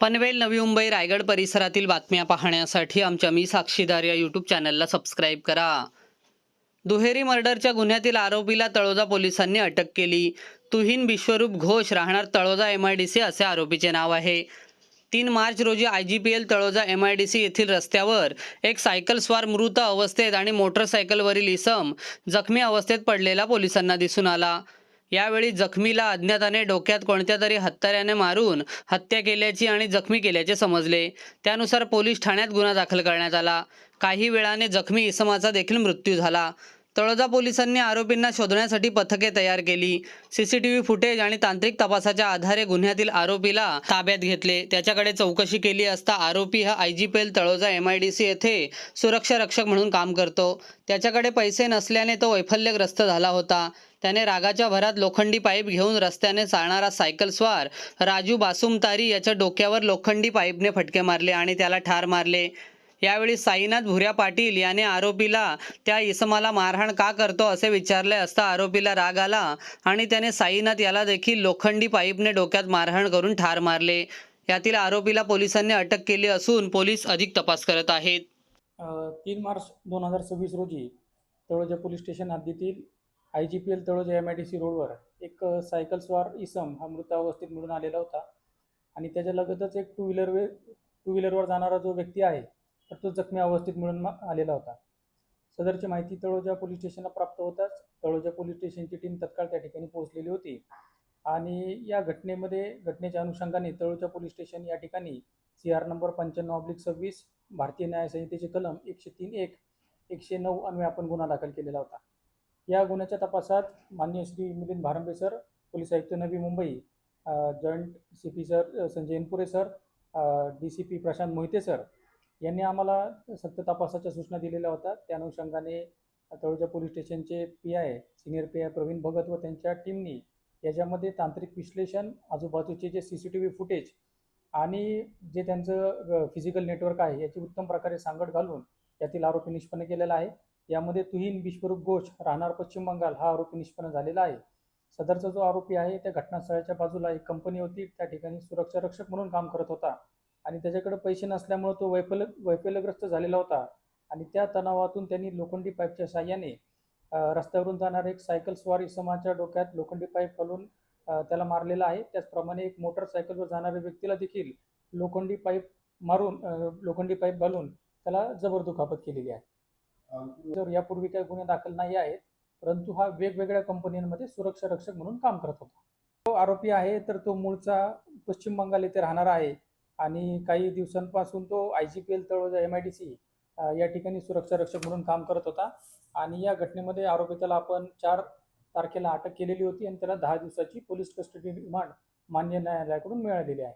पनवेल, नवी मुंबई, रायगड परिसरातील बातम्या पाहण्यासाठी आमच्या मी साक्षीदार या यूट्यूब चॅनलला सबस्क्राईब करा. दुहेरी मर्डरच्या गुन्ह्यातील आरोपीला तळोजा पोलिसांनी अटक केली. तुहीन विश्वरूप घोष राहणार तळोजा MIDC असे आरोपीचे नाव आहे. 3 मार्च रोजी IGPL तळोजा MIDC येथील रस्त्यावर एक सायकल स्वार मृत अवस्थेत आणि मोटरसायकलवरील इसम जखमी अवस्थेत पडलेला पोलिसांना दिसून आला. यावेळी जखमीला अज्ञाताने डोक्यात कोणत्या तरी हत्याराने मारून हत्या केल्याची आणि जखमी केल्याचे समजले. त्यानुसार पोलीस ठाण्यात गुन्हा दाखल करण्यात आला. काही वेळाने जखमी इसमाचा देखील मृत्यू झाला. तळोजा पोलिसांनी आरोपींना शोधण्यासाठी पथके तयार केली. CCTV फुटेज आणि तांत्रिक तपासाच्या आधारे गुन्ह्यातील आरोपीला ताब्यात घेतले. त्याच्याकडे चौकशी केली असता आरोपी हा IGPL तळोजा MIDC येथे सुरक्षा रक्षक म्हणून काम करतो. त्याच्याकडे पैसे नसल्याने तो वैफल्यग्रस्त झाला होता. त्याने रागाच्या भरात लोखंडी पाईप घेऊन रस्त्याने चालणारा सायकल स्वार राजू बासुमतारी याच्या डोक्यावर लोखंडी पाईपने फटके मारले आणि त्याला ठार मारले. यावेळी साईनाथ भुऱ्या पाटील याने आरोपीला त्या इसमाला मारहाण का करतो असे विचारले असता आरोपीला राग आला आणि त्याने साईनाथ याला देखील लोखंडी पाईपने डोक्यात मारहाण करून ठार मारले. यातील आरोपीला पोलिसांनी अटक केली असून पोलीस अधिक तपास करत आहेत. 3 मार्च 2026 रोजी तळोजा पोलीस स्टेशन हद्दीतील IGPL तळोजा MIDC रोडवर एक सायकल स्वार इसम हा मृत अवस्थेत मिळून आलेला होता आणि त्याच्या लगतच एक टू व्हीलरवर जाणारा जो व्यक्ती आहे तर तो जखमी अवस्थेत मिळून आलेला होता. सदरची माहिती तळोजा पोलीस स्टेशनला प्राप्त होताच तळोजा पोलीस स्टेशनची टीम तत्काळ त्या ठिकाणी पोहोचलेली होती आणि या घटनेच्या अनुषंगाने तळोजा पोलीस स्टेशन या ठिकाणी CR नंबर 95/26 भारतीय न्याय संहितेचे कलम 103(1), 109 अन्वये आपण गुन्हा दाखल केलेला होता. या गुन्ह्याच्या तपासात माननीय श्री मिलिंद भारंबे सर, पोलीस आयुक्त Navi Mumbai, joint CP sir Sanjay Inpure sir, DCP Prashant Mohite sir यांनी आम्हाला सत्य तपासाच्या सूचना दिलेल्या होत्या. त्या अनुषंगाने तळोजा पोलीस स्टेशनचे PI senior PI Pravin Bhagat व त्यांच्या टीमनी याच्यामध्ये तांत्रिक विश्लेषण, आजूबाजूचे जे CCTV फुटेज आणि जे त्यांचं फिजिकल नेटवर्क आहे याची उत्तम प्रकारे सांगड घालून यातील आरोपी निष्पन्न केलेला आहे. यामध्ये तुहीन विश्वरूप घोष राहणार पश्चिम बंगाल हा आरोपी निष्पन्न झालेला आहे. सदरचा जो आरोपी आहे त्या घटनास्थळाच्या बाजूला एक कंपनी होती, त्या ठिकाणी सुरक्षा रक्षक म्हणून काम करत होता आणि त्याच्याकडे पैसे नसल्यामुळे तो वैफल्यग्रस्त झालेला होता आणि त्या तणावातून त्यांनी लोखंडी पाईपच्या साहाय्याने रस्त्यावरून जाणार एक सायकल स्वार इसमाच्या डोक्यात लोखंडी पाईप घालून त्याला मारलेला आहे. त्याचप्रमाणे एक मोटरसायकलवर जाणाऱ्या व्यक्तीला देखील लोखंडी पाईप घालून त्याला जबर दुखापत केलेली आहे. तर यापूर्वी काही गुन्हे दाखल नाही आहेत, परंतु हा वेगवेगळ्या कंपन्यांमध्ये सुरक्षा रक्षक म्हणून काम करत होता. तो आरोपी आहे तर तो मूळचा पश्चिम बंगाल येथे राहणारा आहे आणि काही दिवसांपासून तो IGPL तळोजा MIDC या ठिकाणी सुरक्षा रक्षक म्हणून काम करत होता आणि या घटनेमध्ये आरोपीला आपण 4 तारखेला अटक केलेली होती आणि त्याला 10 दिवसाची पोलीस कस्टडी रिमांड मान्य न्यायालयाकडून मिळालेली आहे.